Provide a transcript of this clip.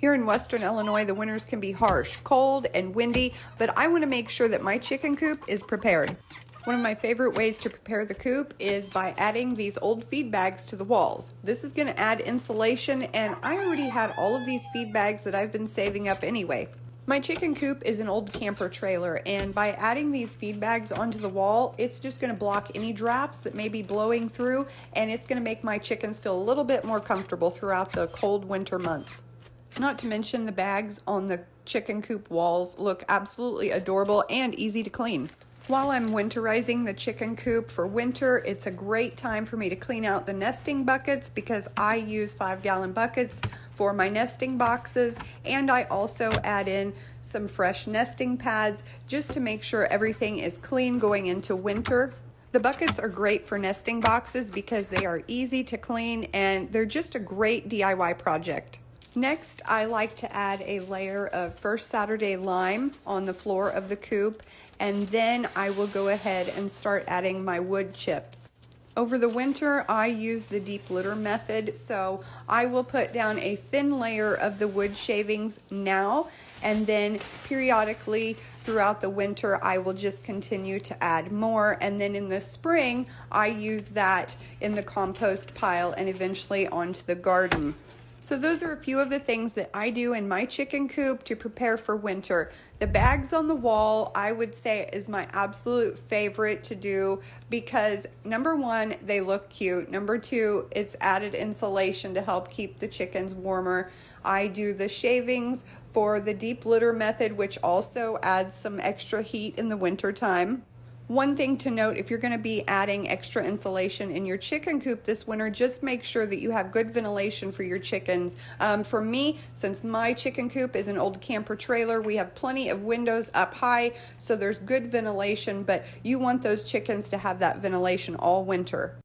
Here in Western Illinois, the winters can be harsh, cold, and windy, but I want to make sure that my chicken coop is prepared. One of my favorite ways to prepare the coop is by adding these old feed bags to the walls. This is going to add insulation, and I already had all of these feed bags that I've been saving up anyway. My chicken coop is an old camper trailer, and by adding these feed bags onto the wall, it's just going to block any drafts that may be blowing through, and it's going to make my chickens feel a little bit more comfortable throughout the cold winter months. Not to mention the bags on the chicken coop walls look absolutely adorable and easy to clean. While I'm winterizing the chicken coop for winter, it's a great time for me to clean out the nesting buckets because I use 5-gallon buckets for my nesting boxes, and I also add in some fresh nesting pads just to make sure everything is clean going into winter. The buckets are great for nesting boxes because they are easy to clean and they're just a great DIY project. Next, I like to add a layer of First Saturday lime on the floor of the coop, and then I will go ahead and start adding my wood chips. Over the winter, I use the deep litter method, so I will put down a thin layer of the wood shavings now, and then periodically throughout the winter, I will just continue to add more, and then in the spring, I use that in the compost pile and eventually onto the garden. So those are a few of the things that I do in my chicken coop to prepare for winter. The bags on the wall, I would say, is my absolute favorite to do because number one, they look cute. Number two, it's added insulation to help keep the chickens warmer. I do the shavings for the deep litter method, which also adds some extra heat in the winter time. One thing to note, if you're going to be adding extra insulation in your chicken coop this winter, just make sure that you have good ventilation for your chickens. For me, since my chicken coop is an old camper trailer, we have plenty of windows up high, so there's good ventilation, but you want those chickens to have that ventilation all winter.